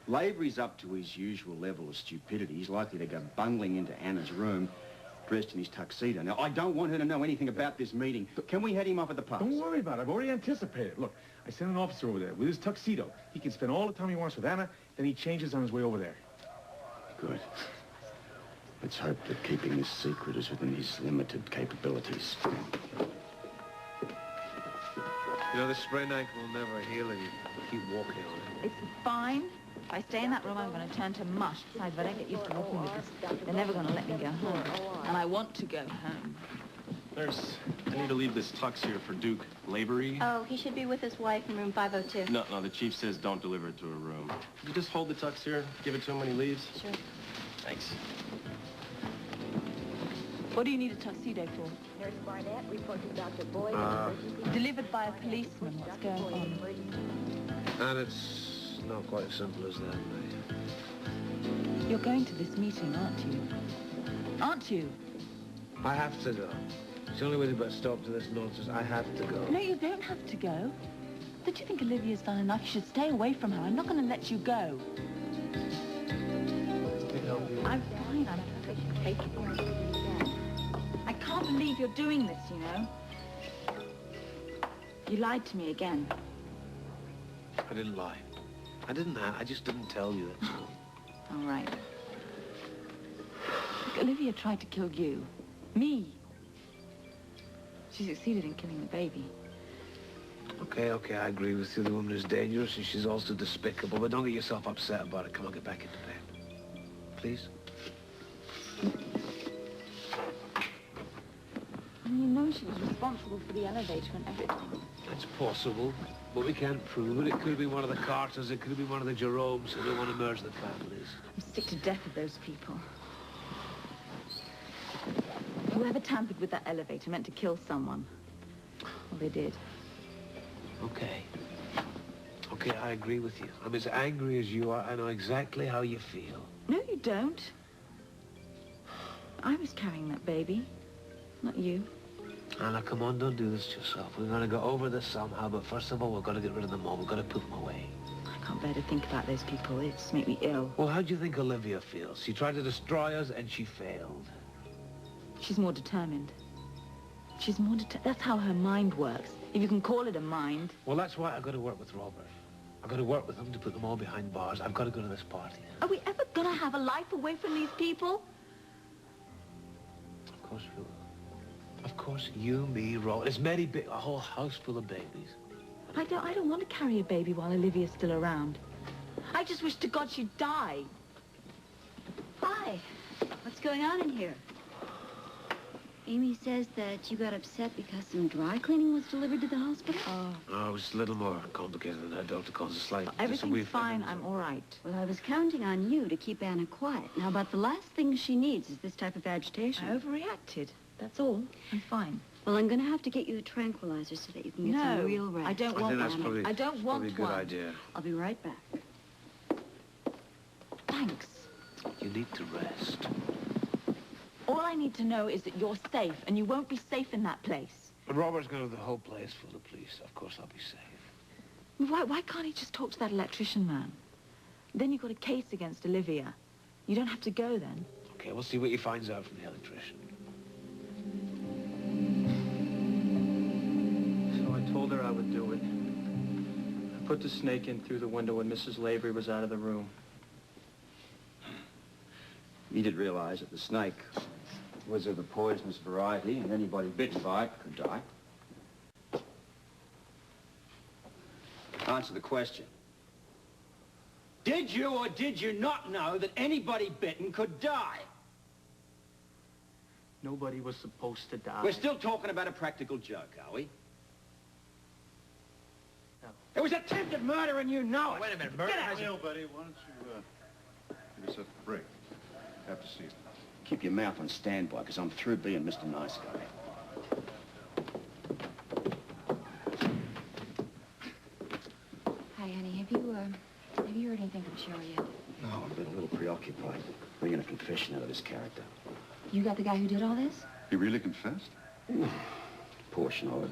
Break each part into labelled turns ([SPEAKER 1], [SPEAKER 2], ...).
[SPEAKER 1] Lavery's up to his usual level of stupidity. He's likely to go bungling into Anna's room, dressed in his tuxedo. Now, I don't want her to know anything about this meeting. Can we head him off at the pass?
[SPEAKER 2] Don't worry about it. I've already anticipated. Look, I sent an officer over there with his tuxedo. He can spend all the time he wants with Anna, then he changes on his way over there.
[SPEAKER 1] Good. Let's hope that keeping this secret is within his limited capabilities.
[SPEAKER 3] You know, this sprained ankle will never heal if you keep walking on it.
[SPEAKER 4] It's fine. If I stay in that room, I'm going to turn to mush. Besides, if I don't get used to walking with this, they're never going to let me go home. And I want to go home.
[SPEAKER 5] Nurse, I need to leave this tux here for Duke. Lavery?
[SPEAKER 6] Oh, he should be with his wife in room 502.
[SPEAKER 5] No, the chief says don't deliver it to her room. You just hold the tux here, give it to him when he leaves?
[SPEAKER 6] Sure.
[SPEAKER 5] Thanks.
[SPEAKER 4] What do you need a tuxedo for?
[SPEAKER 7] Nurse Barnett reported Dr. Boyd.
[SPEAKER 4] Delivered by a policeman. What's going on?
[SPEAKER 3] And it's not quite as simple as that, mate.
[SPEAKER 4] You're going to this meeting, aren't you? Aren't you?
[SPEAKER 3] I have to go. It's the only way to put a stop to this nonsense. I have to go.
[SPEAKER 4] No, you don't have to go. Don't you think Olivia's done enough? You should stay away from her. I'm not going to let you go. I'm fine. I'm perfectly capable. I can't believe you're doing this, you know. You lied to me again.
[SPEAKER 3] I didn't lie. I didn't. I just didn't tell you, that's all.
[SPEAKER 4] All right. Look, Olivia tried to kill you. Me. She succeeded in killing the baby.
[SPEAKER 3] Okay, I agree with you. The woman is dangerous and she's also despicable, but don't get yourself upset about it. Come on, get back into bed. Please?
[SPEAKER 4] And you know she was responsible for the elevator and everything.
[SPEAKER 3] It's possible, but we can't prove it. It could be one of the Carters, it could be one of the Jeromes, so we want to merge the families.
[SPEAKER 4] I'm sick to death of those people. Whoever tampered with that elevator meant to kill someone. Well, they did.
[SPEAKER 3] Okay, I agree with you. I'm as angry as you are. I know exactly how you feel.
[SPEAKER 4] No, you don't. I was carrying that baby, not you.
[SPEAKER 3] Anna, come on, don't do this to yourself. We're going to go over this somehow, but first of all, we've got to get rid of them all. We've got to put them away.
[SPEAKER 4] I can't bear to think about those people. They just make me ill.
[SPEAKER 3] Well, how do you think Olivia feels? She tried to destroy us, and she failed.
[SPEAKER 4] She's more determined. She's more that's how her mind works. If you can call it a mind.
[SPEAKER 3] Well, that's why I've got to work with Robert. I've got to work with him to put them all behind bars. I've got to go to this party.
[SPEAKER 4] Are we ever going to have a life away from these people?
[SPEAKER 3] Of course we will. Of course, you, me, Robert. It's many a whole house full of babies.
[SPEAKER 4] I don't want to carry a baby while Olivia's still around. I just wish to God she'd die.
[SPEAKER 7] Hi. What's going on in here? Amy says that you got upset because some dry cleaning was delivered to the hospital?
[SPEAKER 3] Oh, it's a little more complicated than that. Doctor calls it slight.
[SPEAKER 4] Everything's fine. I'm all right.
[SPEAKER 7] Well, I was counting on you to keep Anna quiet. Now, about the last thing she needs is this type of agitation.
[SPEAKER 4] I overreacted. That's all. I'm fine.
[SPEAKER 7] Well, I'm going to have to get you a tranquilizer so that you can get some real rest.
[SPEAKER 4] I don't want one. I don't want
[SPEAKER 3] a good idea.
[SPEAKER 7] I'll be right back.
[SPEAKER 4] Thanks.
[SPEAKER 3] You need to rest.
[SPEAKER 4] All I need to know is that you're safe, and you won't be safe in that place.
[SPEAKER 3] But Robert's going to have the whole place full of police. Of course I'll be safe.
[SPEAKER 4] Why can't he just talk to that electrician man? Then you've got a case against Olivia. You don't have to go then.
[SPEAKER 3] Okay, we'll see what he finds out from the electrician.
[SPEAKER 8] So I told her I would do it. I put the snake in through the window when Mrs. Lavery was out of the room.
[SPEAKER 1] He did realize that the snake was of the poisonous variety, and anybody bitten by it could die. Answer the question. Did you or did you not know that anybody bitten could die?
[SPEAKER 8] Nobody was supposed to die.
[SPEAKER 1] We're still talking about a practical joke, are we?
[SPEAKER 8] No.
[SPEAKER 1] It was attempted murder and you know it.
[SPEAKER 3] Wait a minute, murder?
[SPEAKER 1] Get out.
[SPEAKER 9] Neil, buddy, why don't you give yourself a break? Have to see it.
[SPEAKER 1] Keep your mouth on standby, because I'm through being Mr. Nice Guy.
[SPEAKER 7] Hi, honey. Have you heard anything from Cheryl yet?
[SPEAKER 1] No, I've been a little preoccupied bringing a confession out of this character.
[SPEAKER 7] You got the guy who did all this?
[SPEAKER 9] He really confessed?
[SPEAKER 1] Portion of it.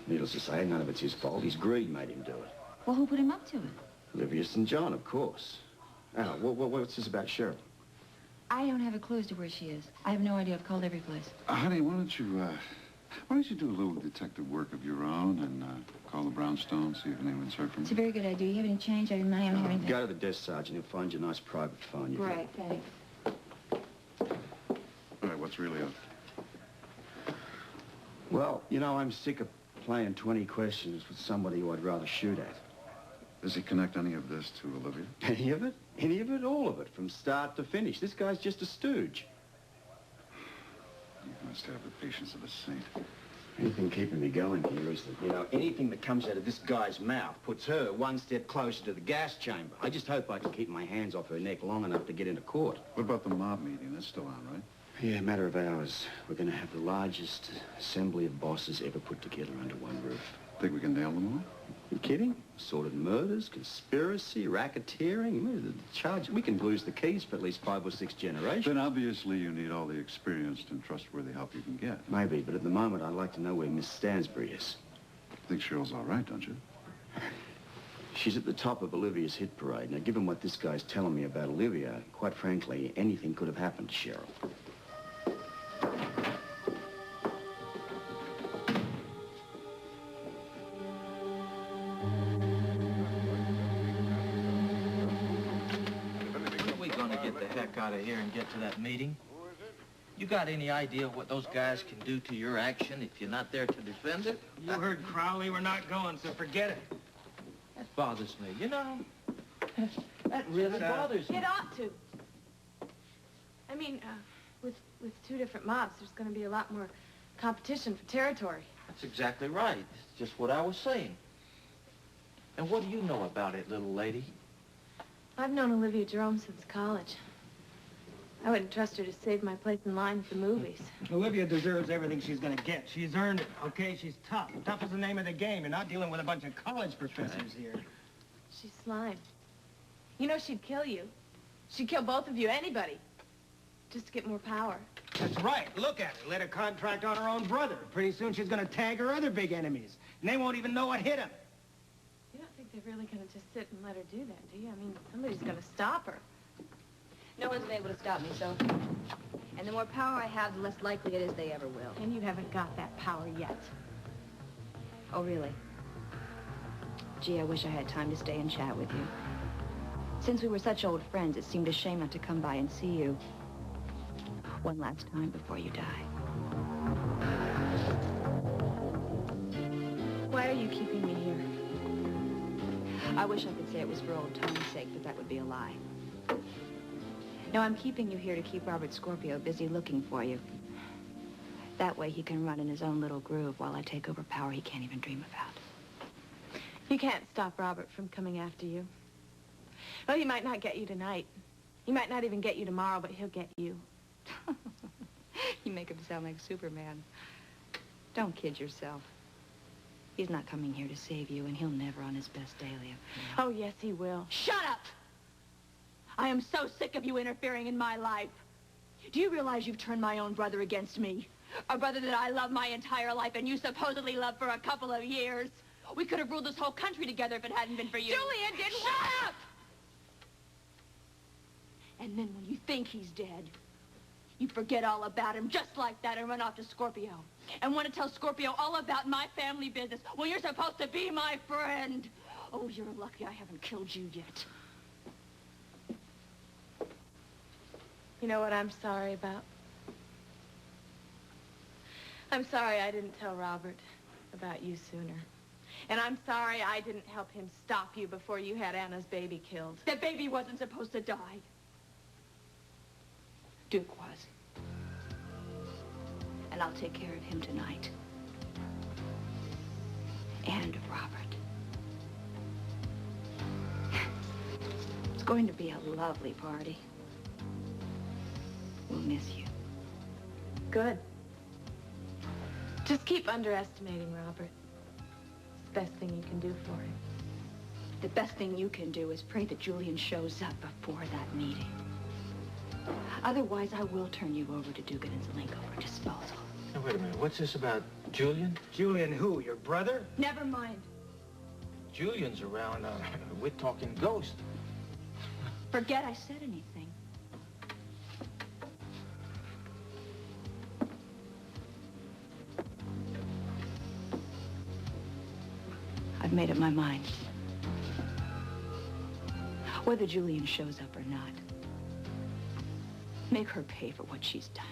[SPEAKER 1] Needless to say, none of it's his fault. His greed made him do it.
[SPEAKER 7] Well, who put him up to it?
[SPEAKER 1] Olivia St. John, of course. Anna, what's this about Cheryl?
[SPEAKER 7] I don't have a clue as to where she is. I have no idea. I've called every place.
[SPEAKER 9] Honey, why don't you do a little detective work of your own and call the Brownstone, see if anyone's heard from
[SPEAKER 7] It's
[SPEAKER 9] you?
[SPEAKER 7] a very good idea. You have any change? I don't have anything.
[SPEAKER 1] Go to the desk, Sergeant. He'll find you a nice private phone. You can-
[SPEAKER 7] Great, thanks.
[SPEAKER 9] All right, what's really up?
[SPEAKER 1] Well, you know, I'm sick of playing 20 questions with somebody who I'd rather shoot at.
[SPEAKER 9] Does he connect any of this to Olivia?
[SPEAKER 1] Any of it? Any of it? All of it, from start to finish. This guy's just a stooge.
[SPEAKER 9] You must have the patience of a saint.
[SPEAKER 1] Anything keeping me going here is that, you know, anything that comes out of this guy's mouth puts her one step closer to the gas chamber. I just hope I can keep my hands off her neck long enough to get into court.
[SPEAKER 9] What about the mob meeting? That's still on, right?
[SPEAKER 1] Yeah, a matter of hours. We're going to have the largest assembly of bosses ever put together under one roof.
[SPEAKER 9] Think we can nail them all?
[SPEAKER 1] You kidding? Assorted murders, conspiracy, racketeering. The charge. We can lose the keys for at least 5 or 6 generations.
[SPEAKER 9] Then obviously you need all the experienced and trustworthy help you can get.
[SPEAKER 1] Maybe, but at the moment I'd like to know where Miss Stansbury is.
[SPEAKER 9] Think Cheryl's all right, don't you?
[SPEAKER 1] She's at the top of Olivia's hit parade. Now, given what this guy's telling me about Olivia, quite frankly, anything could have happened to Cheryl.
[SPEAKER 8] Out of here and get to that meeting. You got any idea what those guys can do to your action if you're not there to defend it?
[SPEAKER 10] You heard Crowley. We're not going, so forget it.
[SPEAKER 8] That bothers me, you know. That really bothers me.
[SPEAKER 11] It ought to. I mean, with 2 different mobs, there's going to be a lot more competition for territory.
[SPEAKER 8] That's exactly right. It's just what I was saying. And what do you know about it, little lady?
[SPEAKER 11] I've known Olivia Jerome since college. I wouldn't trust her to save my place in line at the movies.
[SPEAKER 10] Olivia deserves everything she's gonna get. She's earned it, okay? She's tough. Tough is the name of the game. You're not dealing with a bunch of college professors here.
[SPEAKER 11] She's slime. You know she'd kill you. She'd kill both of you, anybody, just to get more power.
[SPEAKER 10] That's right. Look at her. Let her contract on her own brother. Pretty soon she's gonna tag her other big enemies, and they won't even know what hit them.
[SPEAKER 11] You don't think they're really gonna just sit and let her do that, do you? I mean, somebody's gonna stop her.
[SPEAKER 7] No one's been able to stop me, so... And the more power I have, the less likely it is they ever will.
[SPEAKER 11] And you haven't got that power yet.
[SPEAKER 7] Oh, really? Gee, I wish I had time to stay and chat with you. Since we were such old friends, it seemed a shame not to come by and see you one last time before you die.
[SPEAKER 11] Why are you keeping me here?
[SPEAKER 7] I wish I could say it was for old time's sake, but that would be a lie. No, I'm keeping you here to keep Robert Scorpio busy looking for you. That way he can run in his own little groove while I take over power he can't even dream about.
[SPEAKER 11] You can't stop Robert from coming after you. Well, he might not get you tonight. He might not even get you tomorrow, but he'll get you.
[SPEAKER 7] You make him sound like Superman. Don't kid yourself. He's not coming here to save you, and he'll never on his best day, Leah.
[SPEAKER 11] Oh, yes, he will.
[SPEAKER 4] Shut up! I am so sick of you interfering in my life. Do you realize you've turned my own brother against me? A brother that I love my entire life and you supposedly loved for a couple of years. We could have ruled this whole country together if it hadn't been for you.
[SPEAKER 11] Julian didn't...
[SPEAKER 4] Shut up! And then when you think he's dead, you forget all about him just like that and run off to Scorpio. And want to tell Scorpio all about my family business. Well, you're supposed to be my friend. Oh, you're lucky I haven't killed you yet.
[SPEAKER 11] You know what I'm sorry about? I'm sorry I didn't tell Robert about you sooner. And I'm sorry I didn't help him stop you before you had Anna's baby killed.
[SPEAKER 4] That baby wasn't supposed to die. Duke was. And I'll take care of him tonight. And of Robert. It's going to be a lovely party. We'll miss you.
[SPEAKER 11] Good. Just keep underestimating Robert. It's the best thing you can do for him.
[SPEAKER 4] The best thing you can do is pray that Julian shows up before that meeting. Otherwise, I will turn you over to Dugan and Zelenko for disposal.
[SPEAKER 8] Now, wait a minute. What's this about Julian?
[SPEAKER 10] Julian who? Your brother?
[SPEAKER 4] Never mind.
[SPEAKER 8] Julian's around. We're talking ghost.
[SPEAKER 7] Forget I said anything. I've made up my mind. Whether Julian shows up or not, make her pay for what she's done.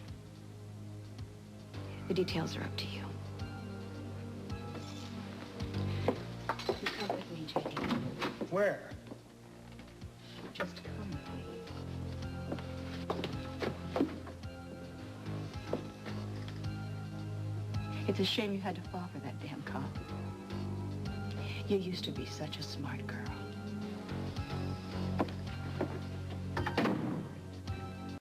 [SPEAKER 7] The details are up to you. You come with me, J.D.
[SPEAKER 10] Where?
[SPEAKER 7] Just come with me. It's a shame you had to fall for that damn cop. You used to be such a smart girl.